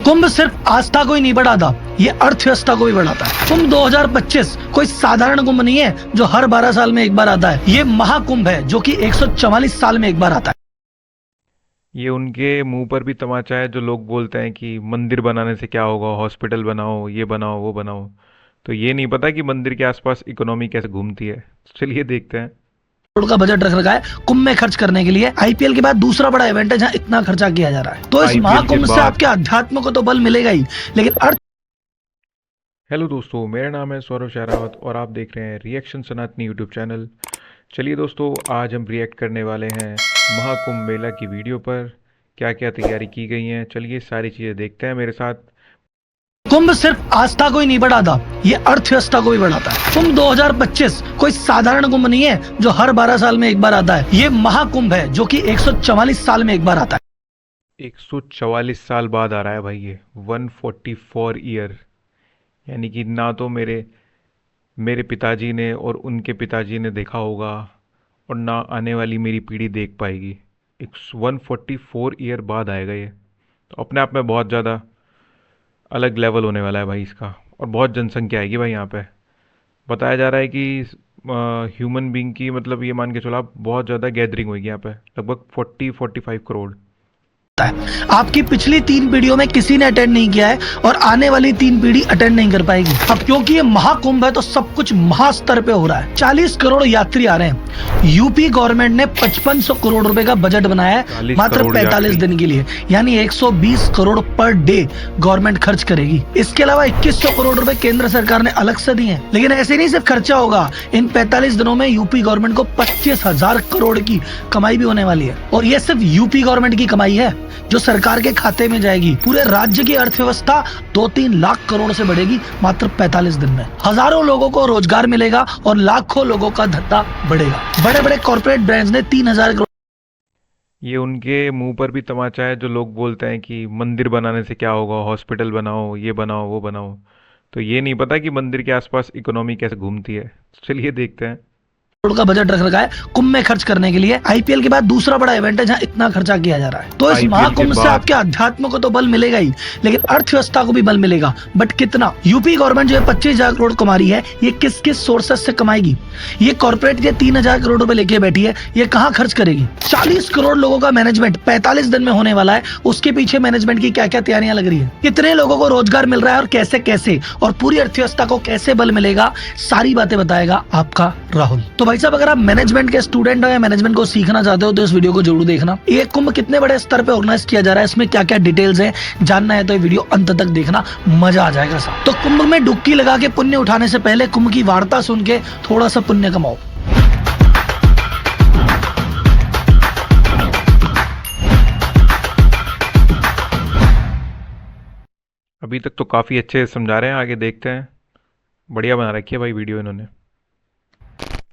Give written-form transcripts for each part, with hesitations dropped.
कुंभ सिर्फ आस्था को ही नहीं बढ़ाता, ये अर्थव्यवस्था को भी बढ़ाता है। कुंभ 2025 कोई साधारण कुंभ नहीं है जो हर 12 साल में एक बार आता है। ये महाकुंभ है जो कि 144 साल में एक बार आता है। ये उनके मुंह पर भी तमाचा है जो लोग बोलते हैं कि मंदिर बनाने से क्या होगा, हॉस्पिटल बनाओ, ये बनाओ, वो बनाओ। तो ये नहीं पता कि मंदिर के आसपास इकोनॉमी कैसे घूमती है। चलिए देखते हैं। करोड़ का बजट रख रखा है कुंभ में खर्च करने के लिए। आईपीएल के बाद दूसरा बड़ा इवेंट है जहाँ इतना खर्चा किया जा रहा है। तो इस आईपीएल के महाकुंभ से बाद आपके अध्यात्म को तो बल मिलेगा ही, लेकिन अर्थ हेलो दोस्तों, मेरा नाम है सौरभ शहरावत और आप देख रहे हैं रिएक्शन सनातनी यूट्यूब चैनल। चलिए दोस्तों, आज हम रिएक्ट करने वाले हैं महाकुंभ मेला की वीडियो पर। क्या क्या तैयारी की गई हैं, चलिए सारी चीज़ें देखते हैं मेरे साथ। कुंभ सिर्फ आस्था को ही नहीं बढ़ाता, ये अर्थव्यवस्था को भी बढ़ाता है। कुंभ 2025 कोई साधारण कुंभ नहीं है जो हर 12 साल में एक बार आता है। ये महाकुंभ है जो कि 144 साल में एक बार आता है। 144 साल बाद आ रहा है भाई ये, 144 ईयर। यानी कि ना तो मेरे मेरे पिताजी ने और उनके पिताजी ने देखा होगा और ना आने वाली मेरी पीढ़ी देख पाएगी। एक 144 ईयर बाद आएगा ये, तो अपने आप में बहुत ज़्यादा अलग लेवल होने वाला है भाई इसका। और बहुत जनसंख्या आएगी भाई यहाँ पे। बताया जा रहा है कि ह्यूमन बीइंग की, मतलब ये मान के चलो आप, बहुत ज़्यादा गैदरिंग होगी यहाँ पे, लगभग 40-45 करोड़। है। आपकी पिछली 3 पीढ़ियों में किसी ने अटेंड नहीं किया है और आने वाली 3 पीढ़ी अटेंड नहीं कर पाएगी। अब क्योंकि ये महाकुंभ है तो सब कुछ महास्तर पे हो रहा है। 40 करोड़ यात्री आ रहे हैं। यूपी गवर्नमेंट ने 5500 करोड़ रुपए का बजट बनाया है मात्र 45 दिन के लिए, यानी 120 करोड़ पर डे गवर्नमेंट खर्च करेगी। इसके अलावा 2100 करोड़ रुपए केंद्र सरकार ने अलग से दिए हैं। लेकिन ऐसे नहीं सिर्फ खर्चा होगा, इन 45 दिनों में यूपी गवर्नमेंट को 25,000 करोड़ की कमाई भी होने वाली है। और ये सिर्फ यूपी गवर्नमेंट की कमाई है जो सरकार के खाते में जाएगी। पूरे राज्य की अर्थव्यवस्था 2-3 लाख करोड़ से बढ़ेगी मात्र 45 दिन में। हजारों लोगों को रोजगार मिलेगा और लाखों लोगों का धंधा बढ़ेगा। बड़े बड़े कॉर्पोरेट ब्रांड्स ने 3,000 करोड़। ये उनके मुंह पर भी तमाचा है जो लोग बोलते हैं कि मंदिर बनाने से क्या होगा, हॉस्पिटल बनाओ, ये बनाओ, वो बनाओ। तो ये नहीं पता कि मंदिर के आसपास इकोनॉमी कैसे घूमती है। चलिए देखते हैं। करोड़ का बजट रख रखा है कुंभ में खर्च करने के लिए। आईपीएल के बाद दूसरा बड़ा इवेंट है जहाँ इतना खर्चा किया जा रहा है। तो इस महाकुंभ से आपके अध्यात्म को तो बल मिलेगा ही, लेकिन अर्थव्यवस्था को भी बल मिलेगा। बट कितना? यूपी गवर्नमेंट जो 25,000 करोड़ कमा रही है, ये किस किस सोर्सेस से कमाएगी? ये कॉर्पोरेट ये 3,000 करोड़ रुपए लेके बैठी है, ये कहाँ खर्च करेगी? 40 करोड़ लोगों का मैनेजमेंट 45 दिन में होने वाला है। उसके पीछे मैनेजमेंट की क्या क्या तैयारियां लग रही है, कितने लोगों को रोजगार मिल रहा है और कैसे कैसे, और पूरी अर्थव्यवस्था को कैसे बल मिलेगा, सारी बातें बताएगा आपका राहुल। तो भाई साहब, अगर आप मैनेजमेंट के स्टूडेंट हो या मैनेजमेंट को सीखना चाहते हो तो इस वीडियो को जरूर देखना। ये कुंभ कितने बड़े स्तर पे ऑर्गेनाइज किया जा रहा है, इसमें क्या क्या डिटेल्स हैं, जानना है तो ये वीडियो अंत तक देखना, मजा आ जाएगा साहब। तो कुंभ में डुबकी लगा के पुण्य उठाने से पहले कुंभ की वार्ता सुन के थोड़ा सा पुण्य कमाओ। अभी तक तो काफ़ी अच्छे समझा रहे हैं, आगे देखते हैं। बढ़िया बना रखी है भाई वीडियो इन्होंने।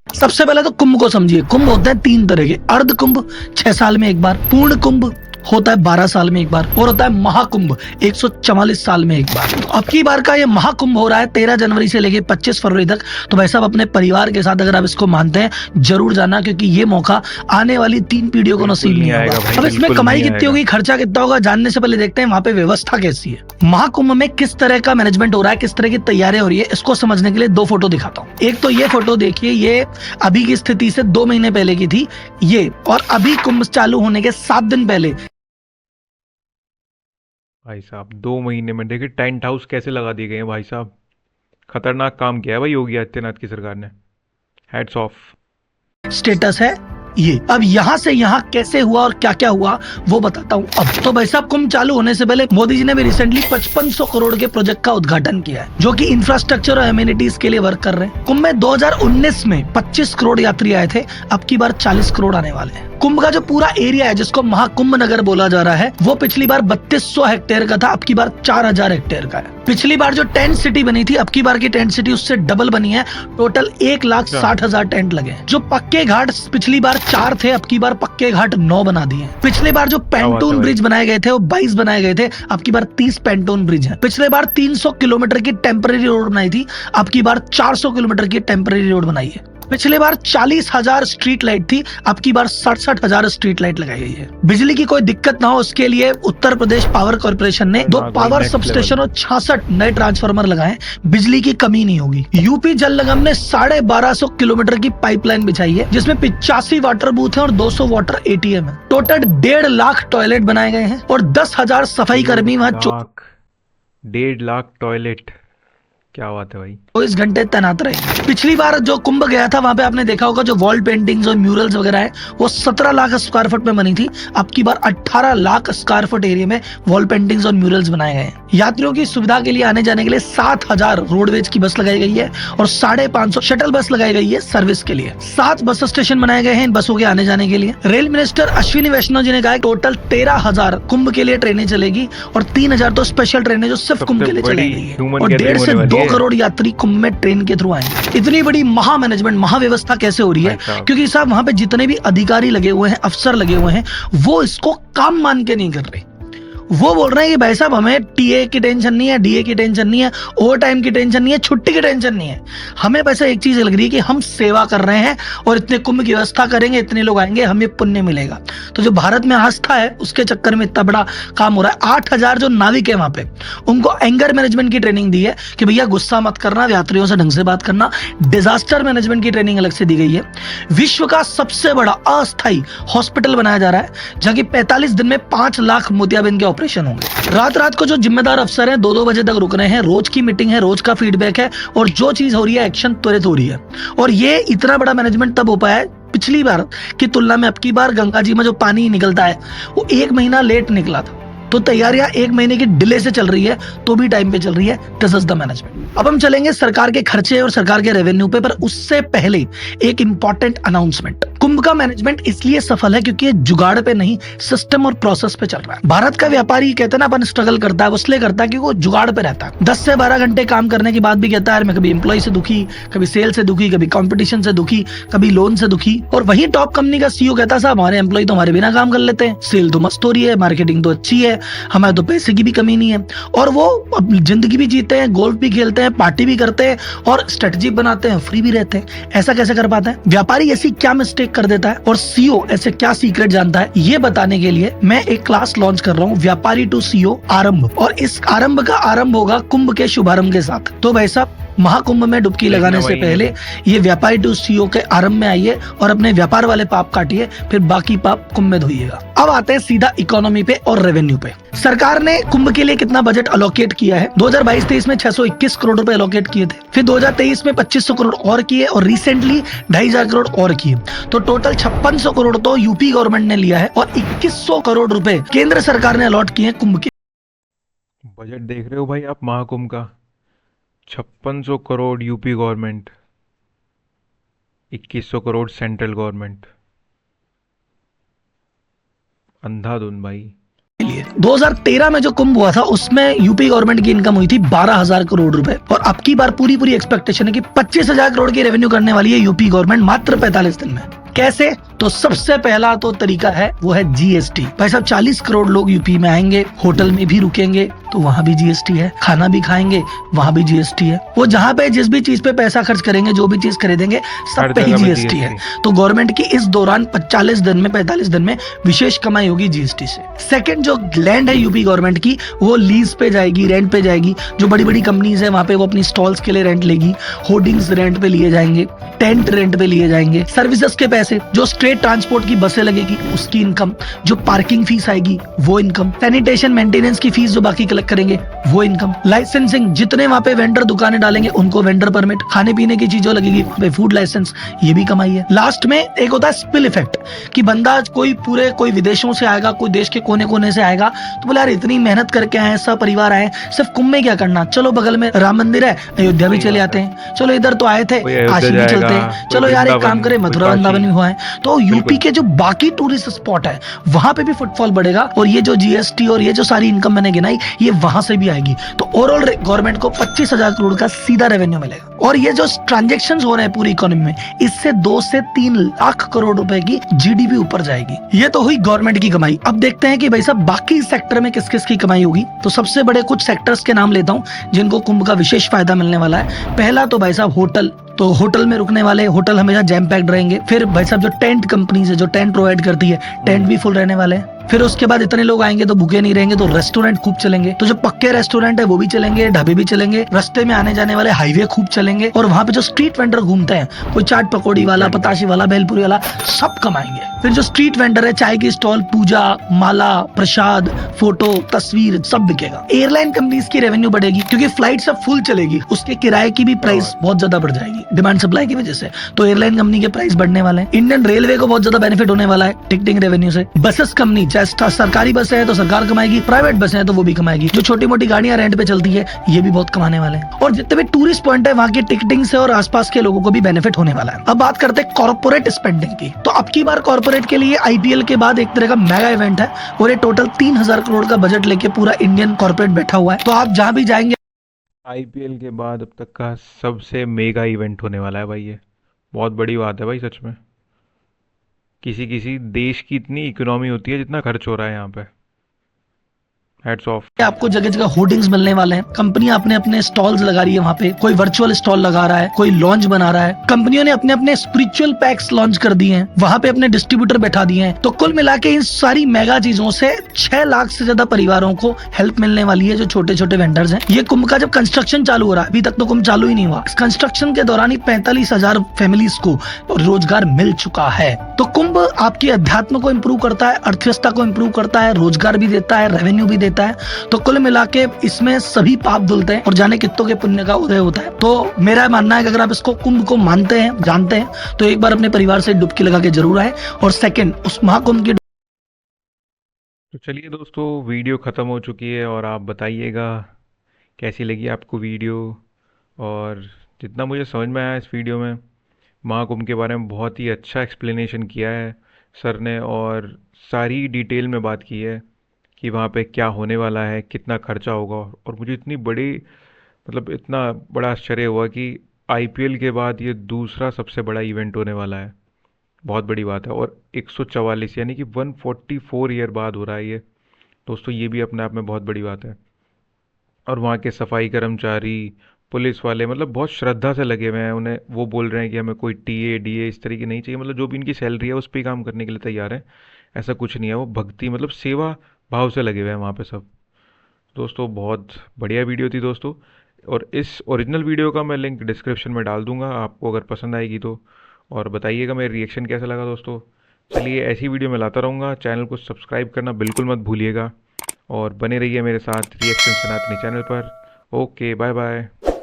सबसे पहले तो कुंभ को समझिए। कुंभ होते हैं 3 तरह के। अर्ध कुंभ 6 साल में एक बार, पूर्ण कुंभ होता है 12 साल में एक बार, और होता है महाकुंभ 144 साल में एक बार। तो अब की बार का ये महाकुंभ हो रहा है 13 जनवरी से लेके 25 फरवरी तक। तो भाई साहब, अपने परिवार के साथ अगर आप इसको मानते हैं जरूर जाना, क्योंकि ये मौका आने वाली 3 पीढ़ियों को नसीब नहीं होगा। अब इसमें कमाई कितनी होगी, खर्चा कितना होगा, जानने से पहले देखते हैं वहां पे व्यवस्था कैसी है। महाकुंभ में किस तरह का मैनेजमेंट हो रहा है, किस तरह की तैयारी हो रही है, इसको समझने के लिए 2 फोटो दिखाता हूँ। एक तो ये फोटो देखिए, ये अभी की स्थिति से 2 महीने पहले की थी ये, और अभी कुंभ चालू होने के 7 दिन पहले। भाई साहब 2 महीने में देखिए टेंट हाउस कैसे लगा दिए गए हैं भाई साहब। खतरनाक काम किया है भाई योगी आदित्यनाथ की सरकार ने। Hats off. स्टेटस है ये। अब यहाँ से यहाँ कैसे हुआ और क्या क्या हुआ वो बताता हूँ। अब तो भाई साहब, कुंभ चालू होने से पहले मोदी जी ने भी रिसेंटली 5500 करोड़ के प्रोजेक्ट का उद्घाटन किया है, जो कि इंफ्रास्ट्रक्चर और एमिनिटीज के लिए वर्क कर रहे हैं। कुंभ में 2019 में 25 करोड़ यात्री आए थे, अब की बार 40 करोड़ आने वाले हैं। कुंभ का जो पूरा एरिया है, जिसको महाकुंभ नगर बोला जा रहा है, वो पिछली बार 3200 हेक्टेयर का था, अब की बार 4000 हेक्टेयर का है। पिछली बार जो टेंट सिटी बनी थी, अब की बार की टेंट सिटी उससे डबल बनी है। टोटल 1,60,000 टेंट लगे हैं। जो पक्के घाट पिछली बार 4 थे, अब की बार पक्के घाट 9 बना दिए हैं। पिछली बार जो पेंटून ब्रिज बनाए गए थे वो 22 बनाए गए थे, अब की बार 30 पेंटून ब्रिज है। पिछले बार 300 किलोमीटर की टेम्पररी रोड बनाई थी, अब की बार 400 किलोमीटर की टेम्पररी रोड बनाई है। पिछले बार 40,000 स्ट्रीट लाइट थी, अब की बार 67,000 स्ट्रीट लाइट लगाई गई है। बिजली की कोई दिक्कत ना हो उसके लिए उत्तर प्रदेश पावर कॉर्पोरेशन ने 2 पावर सबस्टेशन और 66 नए ट्रांसफार्मर लगाए। बिजली की कमी नहीं होगी। यूपी जल निगम ने 1250 किलोमीटर की पाइपलाइन बिछाई है, जिसमें 85 वाटर बूथ है और 200 वाटर एटीएम है। टोटल 1.5 लाख टॉयलेट बनाए गए हैं और 10,000 सफाई कर्मी वहाँ 1.5 लाख टॉयलेट, क्या बात है भाई। 24 घंटे तैनात रहे। पिछली बार जो कुंभ गया था वहां पे आपने देखा होगा जो वॉल पेंटिंग्स और म्यूरल्स वगैरह है वो 17 लाख स्क्वायर फुट में बनी थी। अब की बार 18 लाख स्क्वायर फुट एरिया में वॉल पेंटिंग्स और म्यूरल्स बनाए गए हैं। यात्रियों की सुविधा के लिए आने जाने के लिए 7,000 रोडवेज की बस लगाई गई है और 550 शटल बस लगाई गई है सर्विस के लिए। 7 बस स्टेशन बनाए गए हैं इन बसों के आने जाने के लिए। रेल मिनिस्टर अश्विनी वैष्णव जी ने कहा टोटल 13,000 कुंभ के लिए ट्रेनें चलेगी और 3,000 तो स्पेशल ट्रेनें जो सिर्फ कुंभ के लिए चलेगी और 1.5 से 2 करोड़ यात्री कुंभ में ट्रेन के थ्रू आएंगे। इतनी बड़ी महा मैनेजमेंट महा व्यवस्था कैसे हो रही है? क्योंकि साहब वहां पे जितने भी अधिकारी लगे हुए हैं, अफसर लगे हुए हैं, वो इसको काम मान के नहीं कर रहे। वो बोल रहे हैं कि भाई साहब हमें टीए की टेंशन नहीं है, डीए की टेंशन नहीं है, ओवर टाइम की टेंशन नहीं है, छुट्टी की टेंशन नहीं है। हमें वैसे एक चीज लग रही है कि हम सेवा कर रहे हैं और इतने कुंभ की व्यवस्था करेंगे, इतने लोग आएंगे, हमें पुण्य मिलेगा। तो जो भारत में आस्था है उसके चक्कर में इतना बड़ा काम हो रहा है। 8,000 जो नाविक है वहां पे, उनको एंगर मैनेजमेंट की ट्रेनिंग दी है कि भैया गुस्सा मत करना, यात्रियों से ढंग से बात करना। डिजास्टर मैनेजमेंट की ट्रेनिंग अलग से दी गई है। विश्व का सबसे बड़ा अस्थायी हॉस्पिटल बनाया जा रहा है जहाँ की 45 दिन में 5 लाख मोतियाबिंद के ऑपरेशन होंगे। रात को जो जिम्मेदार अफसर हैं 2-2 बजे तक रुक रहे हैं। रोज की मीटिंग है, रोज का फीडबैक है और जो चीज हो रही है एक्शन त्वरित हो रही है। और ये इतना बड़ा मैनेजमेंट तब हो पाया है पिछली बार की तुलना में। अब की बार गंगा जी में जो पानी निकलता है वो 1 महीना लेट निकला था, तो तैयारियां 1 महीने की डिले से चल रही है तो भी टाइम पे चल रही है। This is the management. अब हम चलेंगे सरकार के खर्चे और सरकार के रेवेन्यू पे, पर उससे पहले एक इंपॉर्टेंट अनाउंसमेंट। कुंभ का मैनेजमेंट इसलिए सफल है क्योंकि ये जुगाड़ पे नहीं, सिस्टम और प्रोसेस पे चल रहा है। भारत का व्यापारी कहते हैं ना अपन स्ट्रगल करता है, वो इसलिए करता है क्योंकि वो जुगाड़ पे रहता है। 10 से 12 घंटे काम करने के बाद भी कहता है मैं कभी एम्प्लॉय से दुखी, कभी सेल से दुखी, कभी कंपटीशन से दुखी, कभी लोन से दुखी। और वही टॉप कंपनी का सीईओ कहता है साहब हमारे एम्प्लॉय तो हमारे बिना काम कर लेते हैं, सेल तो मस्त हो रही है, मार्केटिंग तो अच्छी है, हमारे तो पैसे की भी कमी नहीं है। और वो जिंदगी भी जीते हैं, गोल्फ भी खेलते हैं, पार्टी भी करते हैं और स्ट्रेटजी बनाते हैं, फ्री भी रहते हैं। ऐसा कैसे कर पाता है? व्यापारी ऐसी क्या मिस्टेक कर देता है और सीईओ ऐसे क्या सीक्रेट जानता है? ये बताने के लिए मैं एक क्लास लॉन्च कर रहा हूँ, व्यापारी टू सीईओ आरंभ। और इस आरंभ का आरंभ होगा कुंभ के शुभारंभ के साथ। तो भाई साहब महाकुंभ में डुबकी लगाने से पहले ये व्यापारी टू सीईओ के आरंभ में आइए और अपने व्यापार वाले पाप काटिए, फिर बाकी पाप कुंभ में धोइएगा। अब आते हैं सीधा इकोनॉमी पे और रेवेन्यू पे। सरकार ने कुंभ के लिए कितना बजट अलोकेट किया है? 2022-23 में 621 करोड़ रुपए अलोकेट किए थे, फिर 2023 में 2500 करोड़ और किए और रिसेंटली 2,500 करोड़ और किए। तो टोटल 5600 करोड़ तो यूपी गवर्नमेंट ने लिया है और 2100 करोड़ रुपए केंद्र सरकार ने अलॉट किए हैं कुंभ के। बजट देख रहे हो भाई आप महाकुंभ का? 5600 crore UP government, 2100 crore central government. अंधाधुन भाई। 2013 में जो कुंभ हुआ था उसमें यूपी गवर्नमेंट की इनकम हुई थी 12,000 करोड़ रुपए और अब की बार पूरी एक्सपेक्टेशन है कि 25,000 करोड़ की रेवेन्यू करने वाली है यूपी गवर्नमेंट मात्र 45 दिन में। कैसे? तो सबसे पहला तो तरीका है वो है जीएसटी। भाई साहब 40 करोड़ लोग यूपी में आएंगे, होटल में भी रुकेंगे तो वहां भी जीएसटी है, खाना भी खाएंगे वहां भी जीएसटी है। वो जहां पे जिस भी चीज पे पैसा खर्च करेंगे, जो भी चीज खरीदेंगे, सब पे ही जीएसटी है। तो गवर्नमेंट की इस दौरान 45 दिन में विशेष कमाई होगी जीएसटी से। सेकंड, जो लैंड है यूपी गवर्नमेंट की वो लीज पे जाएगी, रेंट पे जाएगी। जो बड़ी बड़ी कंपनीज है वहां पे वो अपनी स्टॉल्स के लिए रेंट लेगी, होर्डिंग्स रेंट पे लिए जाएंगे, टेंट रेंट पे लिए जाएंगे, सर्विसेज के पैसे, जो स्टेट ट्रांसपोर्ट की बसें लगेगी उसकी इनकम, जो पार्किंग फीस आएगी वो इनकम, सैनिटेशन मेंटेनेंस की फीस जो बाकी कलेक्ट करेंगे वो इनकम, लाइसेंसिंग, जितने वहां पे वेंडर दुकानें डालेंगे उनको वेंडर परमिट, खाने पीने की चीजों लगेगी वहां पे फूड लाइसेंस, ये भी कमाई है। लास्ट में एक होता है स्पिल इफेक्ट कि बंदा कोई विदेशों से आएगा, कोई देश के कोने कोने से आएगा तो बोले यार इतनी मेहनत करके आए, सब परिवार आए, सिर्फ कुंभ में क्या करना, चलो बगल में राम मंदिर है अयोध्या भी चले आते हैं, चलो इधर तो आए थे काशी भी चलते हैं, चलो यार एक काम करें मथुरा वृंदावन भी हुआ है। तो यूपी के जो बाकी टूरिस्ट स्पॉट है वहां पे भी फुटफॉल बढ़ेगा और ये जो जीएसटी और ये जो सारी इनकम मैंने गिनाई ये वहां से भी आएगी। तो ओवरऑल गवर्नमेंट को 25,000 करोड़ का सीधा रेवेन्यू मिलेगा। और ये जो ट्रांजेक्शन हो रहे हैं पूरी इकोनॉमी में, इससे 2 से 3 लाख करोड़ रुपए की जीडीपी ऊपर जाएगी। ये तो हुई गवर्नमेंट की कमाई। अब देखते हैं कि भाई साहब बाकी सेक्टर में किस किस की कमाई होगी। तो सबसे बड़े कुछ सेक्टर्स के नाम लेता हूँ जिनको कुंभ का विशेष फायदा मिलने वाला है। पहला तो भाई साहब होटल, तो होटल में रुकने वाले, होटल हमेशा जैम पैक्ड रहेंगे। फिर भाई साहब जो टेंट कंपनीज है, जो टेंट प्रोवाइड करती है, टेंट भी फुल रहने वाले हैं। फिर उसके बाद इतने लोग आएंगे तो भूखे नहीं रहेंगे, तो रेस्टोरेंट खूब चलेंगे। तो जो पक्के रेस्टोरेंट है वो भी चलेंगे, ढाबे भी चलेंगे, रास्ते में आने जाने वाले हाईवे खूब चलेंगे, और वहाँ पे जो स्ट्रीट वेंडर घूमते हैं, कोई चाट पकौड़ी वाला, पताशी वाला, भेलपुरी वाला, सब कमाएंगे। फिर जो स्ट्रीट वेंडर है, चाय की स्टॉल, पूजा, माला, प्रसाद, फोटो, तस्वीर, सब बिकेगा। एयरलाइन कंपनीज की रेवेन्यू बढ़ेगी क्योंकि फ्लाइट सब फुल चलेगी, उसके किराए की भी प्राइस बहुत ज्यादा बढ़ जाएगी डिमांड सप्लाई की वजह से, तो एयरलाइन कंपनी के प्राइस बढ़ने वाले हैं। इंडियन रेलवे को बहुत ज्यादा बेनिफिट होने वाला है टिकटिंग रेवेन्यू से। बसेस कंपनी, चाहे सरकारी बस है तो सरकार कमाएगी, प्राइवेट बस है तो वो भी कमाएगी। जो छोटी मोटी गाड़ियां रेंट पे चलती है ये भी बहुत कमाने वाले हैं। और जितने भी टूरिस्ट पॉइंट है वहाँ की टिकटिंग से और आसपास के लोगों को भी बेनिफिट होने वाला है। अब बात करते हैं कॉर्पोरेट स्पेंडिंग की। तो अब की बार कॉर्पोरेट के लिए आईपीएल के बाद एक तरह का मेगा इवेंट है, और ये टोटल 3000 करोड़ का बजट लेके पूरा इंडियन कॉर्पोरेट बैठा हुआ है। तो आप जहां भी जाएंगे, आईपीएल के बाद अब तक का सबसे मेगा इवेंट होने वाला है भाई ये। बहुत बड़ी बात है भाई सच में। किसी किसी देश की इतनी इकोनॉमी होती है जितना खर्च हो रहा है यहाँ पे। Heads of. आपको जगह जगह होर्डिंग्स मिलने वाले हैं। कंपनियां अपने अपने स्टॉल्स लगा रही है वहाँ पे, कोई वर्चुअल स्टॉल लगा रहा है, कोई लॉन्च बना रहा है। कंपनियों ने अपने अपने स्पिरिचुअल पैक्स लॉन्च कर दिए हैं, वहाँ पे अपने डिस्ट्रीब्यूटर बैठा दिए हैं। तो कुल मिला के इन सारी मेगा चीजों से 6 लाख से ज्यादा परिवारों को हेल्प मिलने वाली है, जो छोटे छोटे वेंडर्स हैं। ये कुंभ का जब कंस्ट्रक्शन चालू हो रहा है, अभी तक तो कुंभ चालू ही नहीं हुआ, इस कंस्ट्रक्शन के दौरान ही 45,000 फैमिलीज को रोजगार मिल चुका है। तो कुंभ आपकी अध्यात्म को इम्प्रूव करता है, अर्थव्यवस्था को इम्प्रूव करता है, रोजगार भी देता है, रेवेन्यू भी देता है। तो कुल मिला के इसमें सभी पाप धुलते हैं और जाने कितनों के पुण्य का उदय होता है। तो मेरा मानना है कि अगर आप इसको कुंभ को मानते हैं, जानते हैं, तो एक बार अपने परिवार से डुबकी लगा के जरूर आए। और सेकंड, उस महाकुंभ की। तो चलिए दोस्तों, वीडियो ख़त्म हो चुकी है और आप बताइएगा कैसी लगी आपको वीडियो। और जितना मुझे समझ में आया इस वीडियो में, महाकुंभ के बारे में बहुत ही अच्छा एक्सप्लेनेशन किया है सर ने, और सारी डिटेल में बात की है कि वहाँ पे क्या होने वाला है, कितना खर्चा होगा। और मुझे इतनी बड़ी, मतलब इतना बड़ा आश्चर्य हुआ कि आईपीएल के बाद ये दूसरा सबसे बड़ा इवेंट होने वाला है। बहुत बड़ी बात है। और 144 यानी कि 144 ईयर बाद हो रहा है ये दोस्तों, ये भी अपने आप में बहुत बड़ी बात है। और वहाँ के सफाई कर्मचारी, पुलिस वाले, मतलब बहुत श्रद्धा से लगे हुए हैं। उन्हें वो बोल रहे हैं कि हमें कोई टीए डीए इस तरीके नहीं चाहिए, मतलब जो भी इनकी सैलरी है उस पर ही काम करने के लिए तैयार है। ऐसा कुछ नहीं है, वो भक्ति मतलब सेवा भाव से लगे हुए हैं वहाँ पे सब। दोस्तों बहुत बढ़िया वीडियो थी दोस्तों, और इस ओरिजिनल वीडियो का मैं लिंक डिस्क्रिप्शन में डाल दूंगा, आपको अगर पसंद आएगी तो। और बताइएगा मेरा रिएक्शन कैसा लगा दोस्तों। चलिए ऐसी वीडियो मैं लाता रहूँगा, चैनल को सब्सक्राइब करना बिल्कुल मत भूलिएगा, और बने रहिए मेरे साथ रिएक्शन सनातनी चैनल पर। Okay, bye bye.